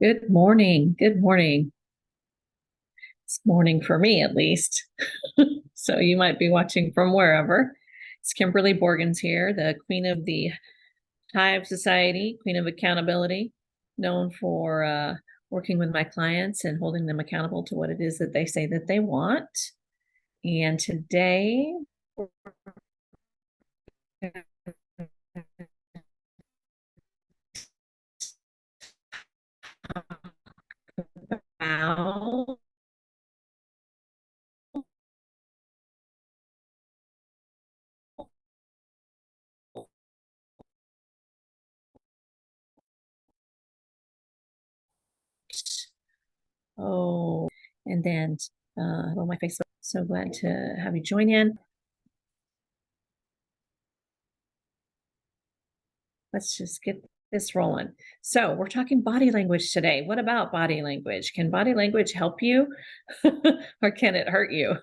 Good morning. Good morning. It's morning for me, at least. So you might be watching from wherever. It's Kimberly Borgens here, the queen of the Hive Society, queen of accountability, known for working with my clients and holding them accountable to what it is that they say that they want. And today, about oh, and then hello, my Facebook. So glad to have you join in. Let's just get this rolling. So we're talking body language today. What about body language? Can body language help you or can it hurt you?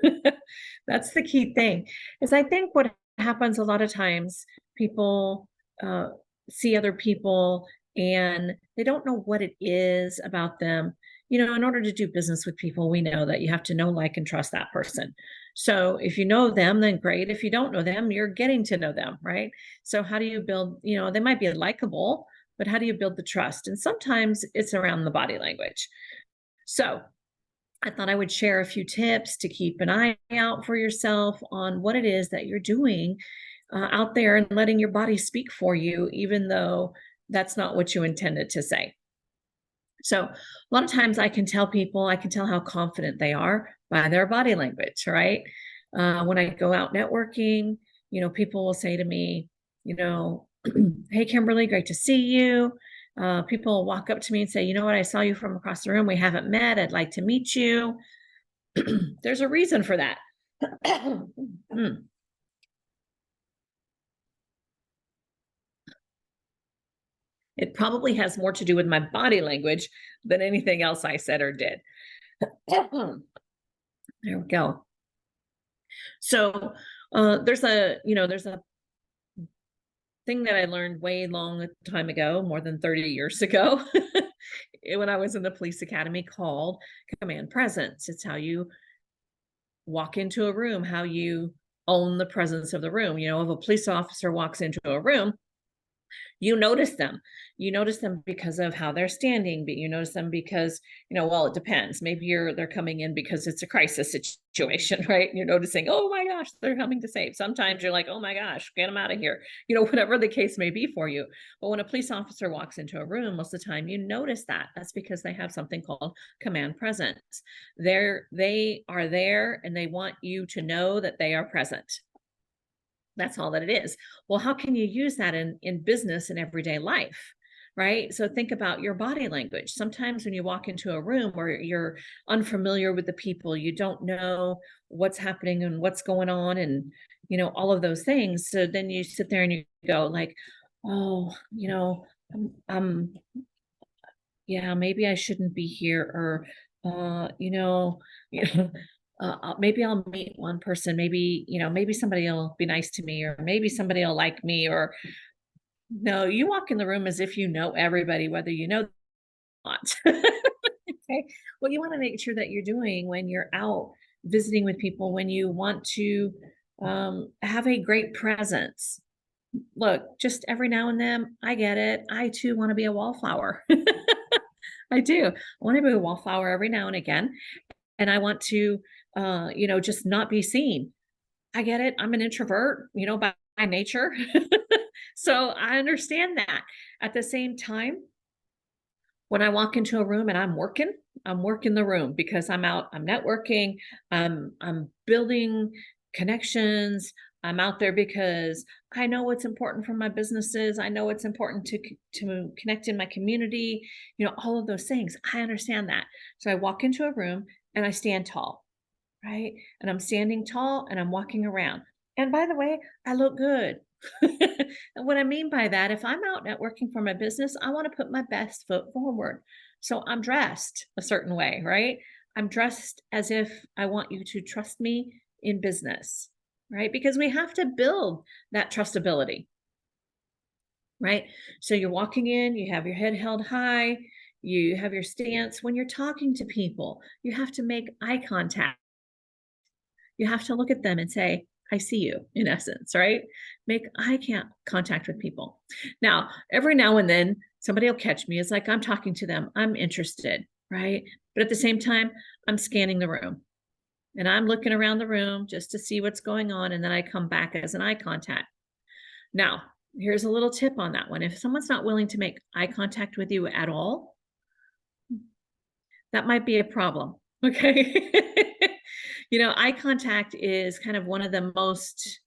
That's the key thing. Is I think what happens a lot of times, people uh, see other people and they don't know what it is about them. In order to do business with people, we know that you have to know, like, and trust that person. So if you know them, then great. If you don't know them, you're getting to know them, right? So how do you build, they might be likable, but how do you build the trust? And sometimes it's around the body language. So I thought I would share a few tips to keep an eye out for yourself on what it is that you're doing out there and letting your body speak for you, even though that's not what you intended to say. So a lot of times I can tell how confident they are by their body language, right? When I go out networking, people will say to me, hey, Kimberly, great to see you. People walk up to me and say, you know what, I saw you from across the room. We haven't met. I'd like to meet you. There's a reason for that. It probably has more to do with my body language than anything else I said or did. There we go. So there's a thing that I learned way long time ago, more than 30 years ago, when I was in the police academy, called command presence. It's how you walk into a room, how you own the presence of the room. If a police officer walks into a room, you notice them. You notice them because of how they're standing, but you notice them because, well, it depends. Maybe they're coming in because it's a crisis situation, right? And you're noticing, oh my gosh, they're coming to save. Sometimes you're like, oh my gosh, get them out of here. Whatever the case may be for you. But when a police officer walks into a room, most of the time you notice that. That's because they have something called command presence. They are there and they want you to know that they are present. That's all that it is. Well, how can you use that in business and everyday life? Right. So think about your body language. Sometimes when you walk into a room where you're unfamiliar with the people, you don't know what's happening and what's going on and, all of those things. So then you sit there and you go like, oh, yeah, maybe I shouldn't be here, or, you know, maybe I'll meet one person, maybe, maybe somebody will be nice to me, or maybe somebody will like me, or no, you walk in the room as if you know everybody, whether you know or not. Okay. What you want to make sure that you're doing when you're out visiting with people, when you want to have a great presence. Look, just every now and then, I get it. I too want to be a wallflower. I do. I want to be a wallflower every now and again. And I want to, just not be seen. I get it. I'm an introvert, by nature. So I understand that. At the same time, when I walk into a room and I'm working the room because I'm out, I'm networking, I'm building connections. I'm out there because I know what's important for my businesses. I know it's important to connect in my community, all of those things. I understand that. So I walk into a room and I stand tall, right? And I'm standing tall and I'm walking around. And by the way, I look good. And what I mean by that, if I'm out networking for my business, I want to put my best foot forward. So I'm dressed a certain way, right? I'm dressed as if I want you to trust me in business, right? Because we have to build that trustability, right? So you're walking in, you have your head held high, You have your stance when you're talking to people. You have to make eye contact. You have to look at them and say, I see you, in essence, right? Make contact with people. Now, every now and then, somebody will catch me. It's like I'm talking to them, I'm interested, right? But at the same time, I'm scanning the room and I'm looking around the room just to see what's going on. And then I come back as an eye contact. Now, here's a little tip on that one. If someone's not willing to make eye contact with you at all, that might be a problem. Okay. Eye contact is kind of one of the most,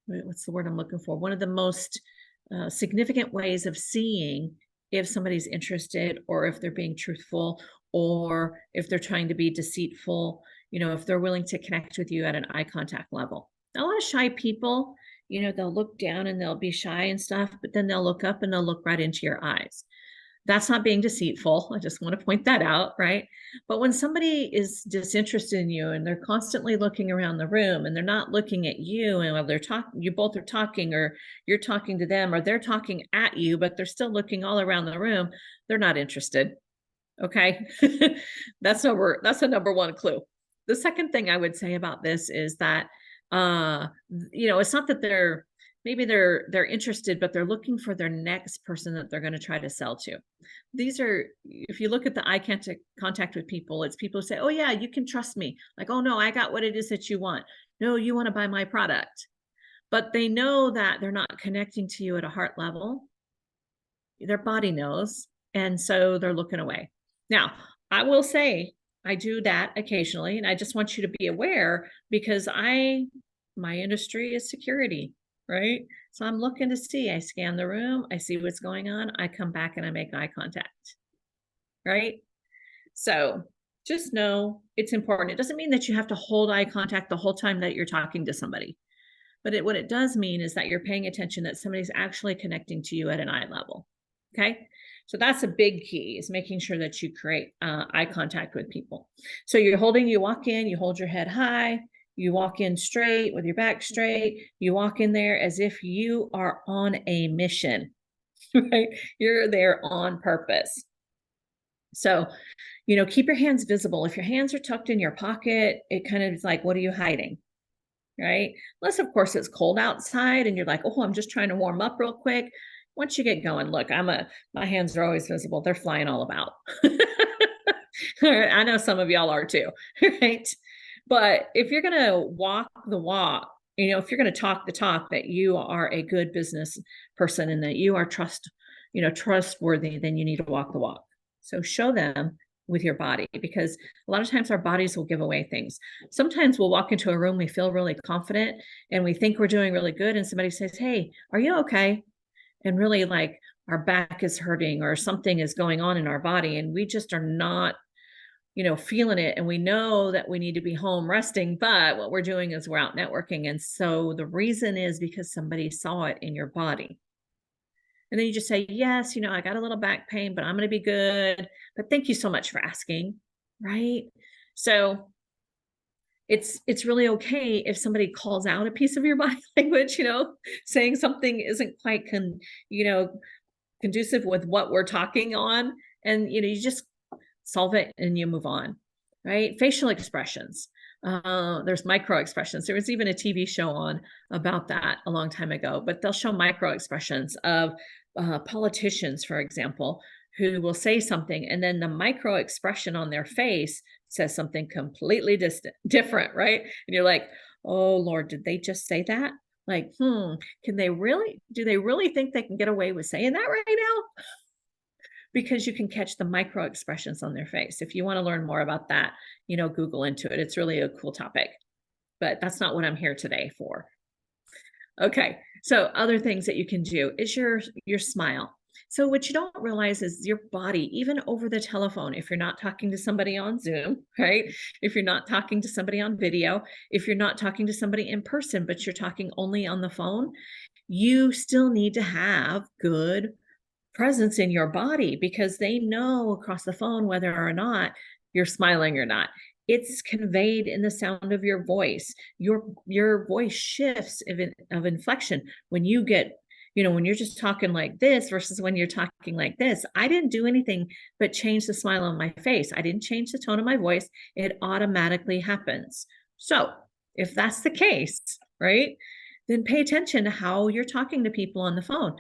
what's the word I'm looking for? One of the most significant ways of seeing if somebody's interested or if they're being truthful or if they're trying to be deceitful, if they're willing to connect with you at an eye contact level. A lot of shy people, they'll look down and they'll be shy and stuff, but then they'll look up and they'll look right into your eyes. That's not being deceitful. I just want to point that out, right? But when somebody is disinterested in you and they're constantly looking around the room and they're not looking at you, and while they're talking, you both are talking, or you're talking to them, or they're talking at you, but they're still looking all around the room, they're not interested. Okay. That's a number one clue. The second thing I would say about this is that, it's not that maybe they're interested, but they're looking for their next person that they're going to try to sell to. If you look at the eye contact with people, it's people who say, oh yeah, you can trust me. Like, oh no, I got what it is that you want. No, you want to buy my product. But they know that they're not connecting to you at a heart level. Their body knows. And so they're looking away. Now, I will say I do that occasionally. And I just want you to be aware, because my industry is security, right? So I'm looking to see, I scan the room, I see what's going on, I come back and I make eye contact, right? So just know it's important. It doesn't mean that you have to hold eye contact the whole time that you're talking to somebody. But what it does mean is that you're paying attention, that somebody's actually connecting to you at an eye level. Okay. So that's a big key, is making sure that you create eye contact with people. So you walk in, you hold your head high, you walk in straight with your back straight, you walk in there as if you are on a mission, right? You're there on purpose. So, keep your hands visible. If your hands are tucked in your pocket, it kind of is like, what are you hiding? Right? Unless, of course, it's cold outside and you're like, oh, I'm just trying to warm up real quick. Once you get going, look, my hands are always visible. They're flying all about. I know some of y'all are too, right? But if you're going to walk the walk, if you're going to talk the talk that you are a good business person and that you are trustworthy, then you need to walk the walk. So show them with your body, because a lot of times our bodies will give away things. Sometimes we'll walk into a room, we feel really confident and we think we're doing really good, and somebody says, hey, are you okay? And really, like, our back is hurting or something is going on in our body and we just are not feeling it, and we know that we need to be home resting, but what we're doing is we're out networking. And so the reason is because somebody saw it in your body. And then you just say, yes, I got a little back pain, but I'm going to be good. But thank you so much for asking. Right. So it's really okay if somebody calls out a piece of your body language, saying something isn't quite conducive with what we're talking on. And, you just solve it and you move on. Right. Facial expressions. There's micro expressions. There was even a TV show on about that a long time ago, but they'll show micro expressions of politicians, for example, who will say something and then the micro expression on their face says something completely different, right? And you're like, oh Lord, did they just say that? Like, do they really think they can get away with saying that right now? Because you can catch the micro expressions on their face. If you want to learn more about that, Google into it. It's really a cool topic, but that's not what I'm here today for. Okay. So other things that you can do is your smile. So what you don't realize is your body, even over the telephone, if you're not talking to somebody on Zoom, right? If you're not talking to somebody on video, if you're not talking to somebody in person, but you're talking only on the phone, you still need to have good presence in your body, because they know across the phone whether or not you're smiling or not. It's conveyed in the sound of your voice. Your voice shifts of inflection when you get when you're just talking like this versus when you're talking like this, I didn't do anything but change the smile on my face. I didn't change the tone of my voice. It automatically happens. So if that's the case, right, then pay attention to how you're talking to people on the phone.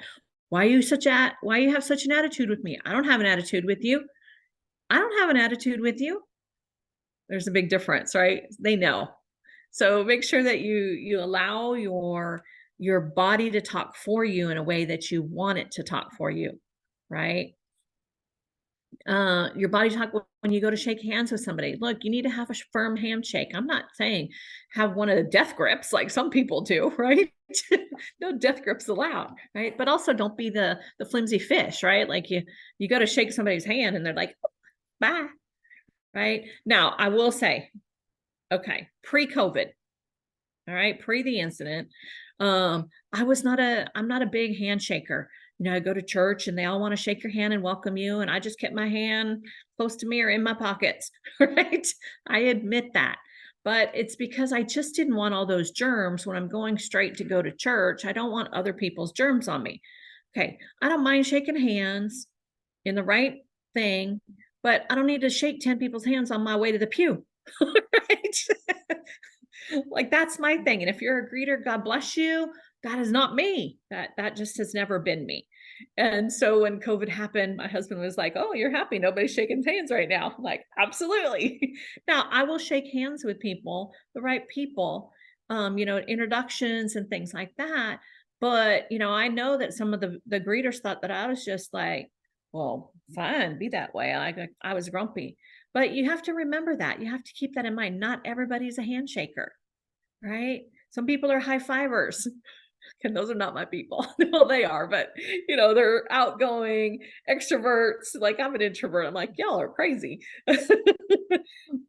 Why you have such an attitude with me? I don't have an attitude with you. I don't have an attitude with you. There's a big difference, right? They know. So make sure that you allow your body to talk for you in a way that you want it to talk for you, right? Your body talk when you go to shake hands with somebody. Look, you need to have a firm handshake. I'm not saying have one of the death grips like some people do, right? No death grips allowed, right? But also don't be the flimsy fish, right? Like you go to shake somebody's hand and they're like, bye, right? Now, I will say, okay, pre-COVID, all right, pre the incident, I'm not a big handshaker. I go to church and they all want to shake your hand and welcome you. And I just kept my hand close to me or in my pockets, right? I admit that. But it's because I just didn't want all those germs when I'm going straight to go to church. I don't want other people's germs on me. Okay. I don't mind shaking hands in the right thing, but I don't need to shake 10 people's hands on my way to the pew. Right? Like that's my thing. And if you're a greeter, God bless you. That is not me. That just has never been me. And so when COVID happened, my husband was like, "Oh, you're happy nobody's shaking hands right now." I'm like, absolutely. Now I will shake hands with people, the right people, introductions and things like that. But I know that some of the greeters thought that I was just like, well, fine, be that way. I was grumpy. But you have to remember that. You have to keep that in mind. Not everybody's a handshaker, right? Some people are high fivers. And those are not my people. Well, they are, but they're outgoing extroverts. Like I'm an introvert. I'm like, y'all are crazy.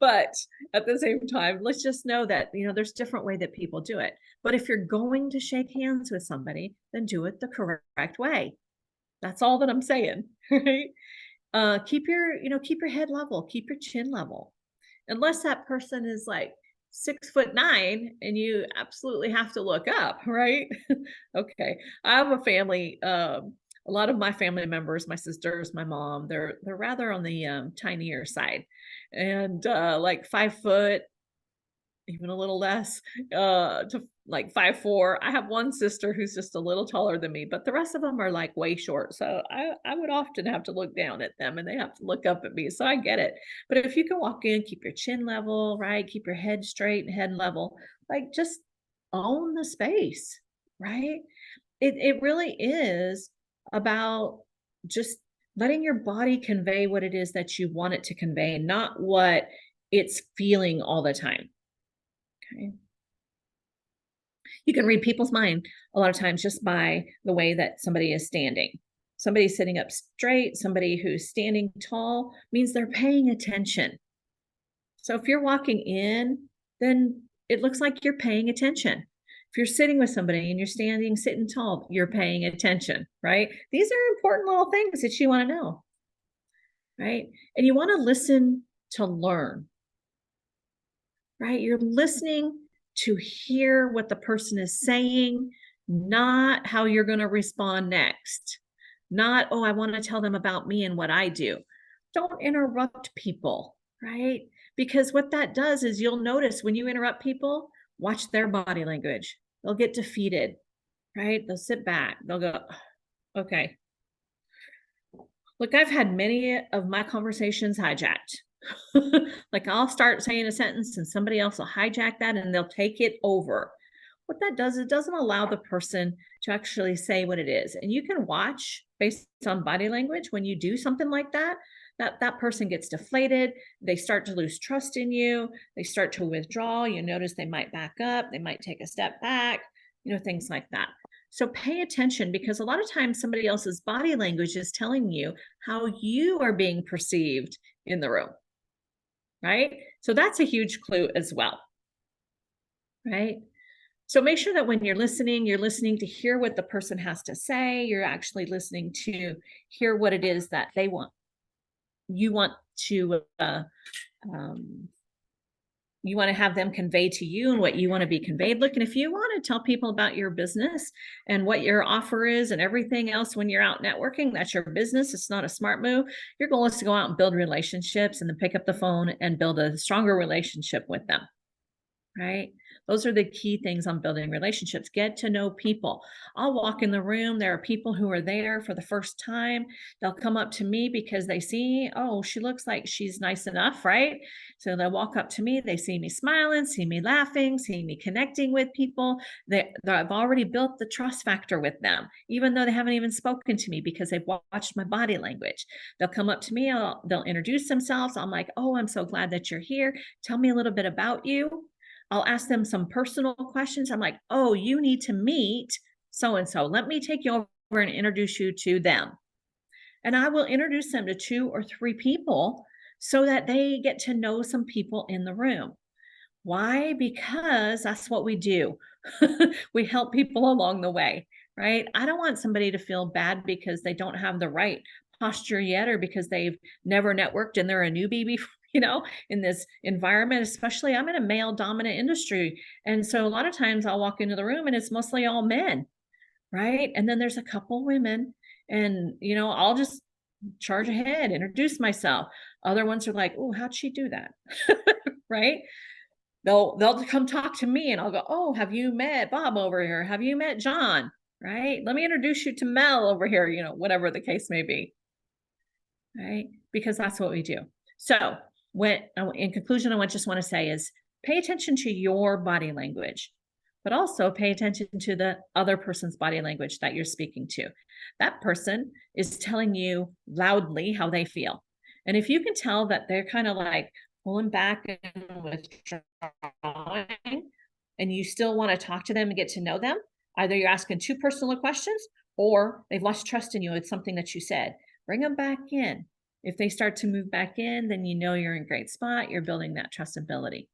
But at the same time, let's just know that, there's different way that people do it. But if you're going to shake hands with somebody, then do it the correct way. That's all that I'm saying, right? Keep your head level, keep your chin level. Unless that person is like 6'9" and you absolutely have to look up, right? Okay. I have a family, a lot of my family members, my sisters, my mom, they're rather on the tinier side. And like 5 foot, even a little less, to like 5'4". I have one sister who's just a little taller than me, but the rest of them are like way short. So I would often have to look down at them and they have to look up at me. So I get it. But if you can walk in, keep your chin level, right? Keep your head straight and head level, like just own the space, right? It really is about just letting your body convey what it is that you want it to convey, not what it's feeling all the time. Okay. You can read people's mind a lot of times just by the way that somebody is standing. Somebody sitting up straight, somebody who's standing tall means they're paying attention. So if you're walking in, then it looks like you're paying attention. If you're sitting with somebody and you're standing, sitting tall, you're paying attention, right? These are important little things that you want to know, right? And you want to listen to learn, right? You're listening to hear what the person is saying, not how you're going to respond next. Not, oh, I want to tell them about me and what I do. Don't interrupt people, right? Because what that does is you'll notice when you interrupt people, watch their body language. They'll get defeated, right? They'll sit back. They'll go, okay. Look, I've had many of my conversations hijacked. Like I'll start saying a sentence and somebody else will hijack that and they'll take it over. What that does, it doesn't allow the person to actually say what it is. And you can watch based on body language when you do something like that, that person gets deflated. They start to lose trust in you. They start to withdraw. You notice they might back up. They might take a step back, things like that. So pay attention because a lot of times somebody else's body language is telling you how you are being perceived in the room, right? So that's a huge clue as well, right? So make sure that when you're listening to hear what the person has to say. You're actually listening to hear what it is that they want. You want to you want to have them convey to you and what you want to be conveyed. Look, and if you want to tell people about your business and what your offer is and everything else when you're out networking, that's your business. It's not a smart move. Your goal is to go out and build relationships and then pick up the phone and build a stronger relationship with them. Right? Those are the key things on building relationships. Get to know people. I'll walk in the room. There are people who are there for the first time. They'll come up to me because they see, oh, she looks like she's nice enough, right? So they'll walk up to me. They see me smiling, see me laughing, see me connecting with people. I've already built the trust factor with them, even though they haven't even spoken to me because they've watched my body language. They'll come up to me. They'll introduce themselves. I'm like, oh, I'm so glad that you're here. Tell me a little bit about you. I'll ask them some personal questions. I'm like, oh, you need to meet so and so. Let me take you over and introduce you to them. And I will introduce them to 2 or 3 people so that they get to know some people in the room. Why? Because that's what we do. We help people along the way, right? I don't want somebody to feel bad because they don't have the right posture yet or because they've never networked and they're a newbie before, in this environment, especially I'm in a male dominant industry. And so a lot of times I'll walk into the room and it's mostly all men, right? And then there's a couple women and, I'll just charge ahead, introduce myself. Other ones are like, oh, how'd she do that? Right? They'll come talk to me and I'll go, oh, have you met Bob over here? Have you met John? Right? Let me introduce you to Mel over here, whatever the case may be. Right? Because that's what we do. So in conclusion, I just want to say is pay attention to your body language, but also pay attention to the other person's body language that you're speaking to. That person is telling you loudly how they feel. And if you can tell that they're kind of like pulling back and withdrawing, and you still want to talk to them and get to know them, either you're asking too personal questions or they've lost trust in you. It's something that you said. Bring them back in. If they start to move back in, then you're in a great spot. You're building that trustability.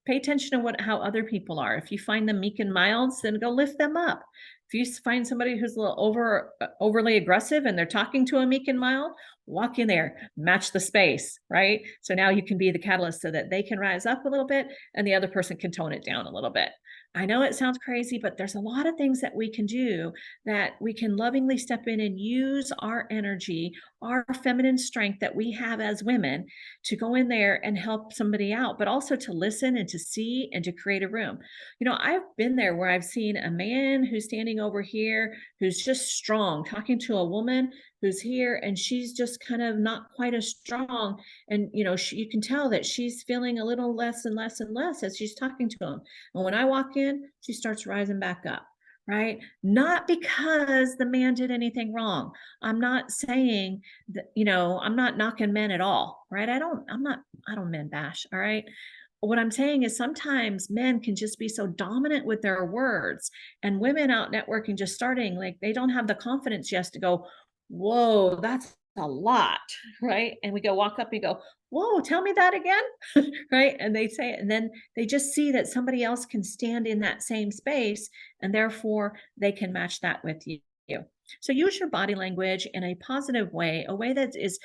Pay attention to how other people are. If you find them meek and mild, then go lift them up. If you find somebody who's a little overly aggressive and they're talking to a meek and mild, walk in there, match the space, right? So now you can be the catalyst so that they can rise up a little bit and the other person can tone it down a little bit. I know it sounds crazy, but there's a lot of things that we can do that we can lovingly step in and use our energy, our feminine strength that we have as women to go in there and help somebody out, but also to listen and to see and to create a room. I've been there where I've seen a man who's standing over here, who's just strong, talking to a woman who's here, and she's just kind of not quite as strong. And, you can tell that she's feeling a little less and less and less as she's talking to him. And when I walk in, she starts rising back up. Right? Not because the man did anything wrong. I'm not saying that, I'm not knocking men at all, right? I don't men bash, all right? What I'm saying is sometimes men can just be so dominant with their words and women out networking just starting, like they don't have the confidence just to go, whoa, that's a lot, right? And we go walk up and go, whoa, tell me that again, right? And they say it, and then they just see that somebody else can stand in that same space and therefore they can match that with you. So use your body language in a positive way, a way that is,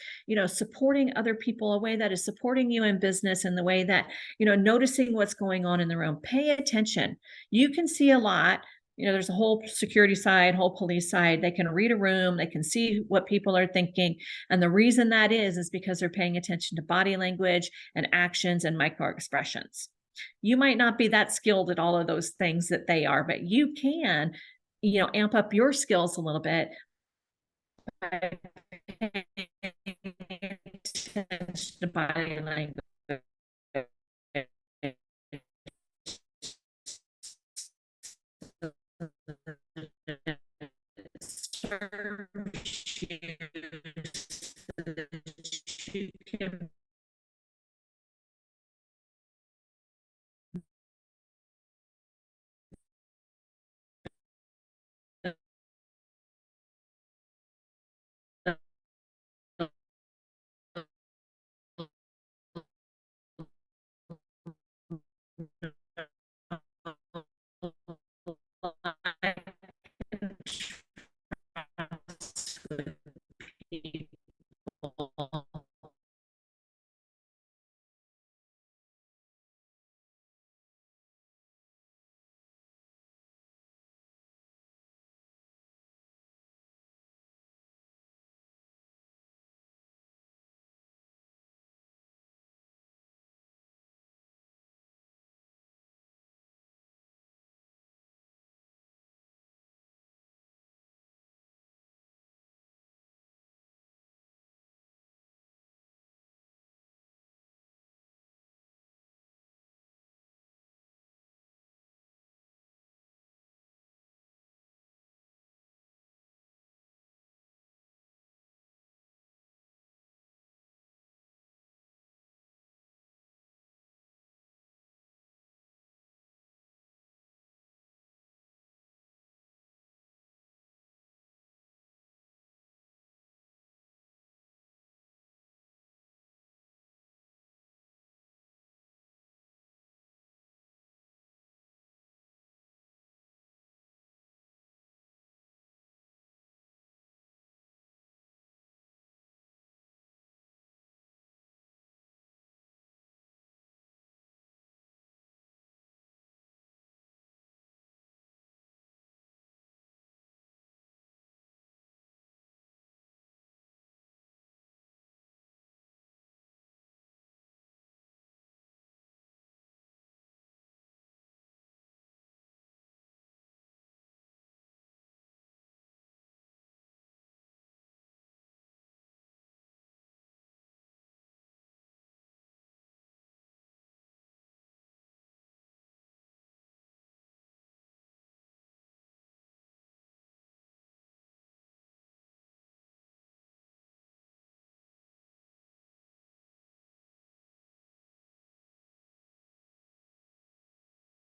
supporting other people, a way that is supporting you in business, in the way that, noticing what's going on in the room. Pay attention. You can see a lot. There's a whole security side, whole police side. They can read a room, they can see what people are thinking. And the reason that is because they're paying attention to body language and actions and micro expressions. You might not be that skilled at all of those things that they are, but you can, amp up your skills a little bit by paying attention to body language. You can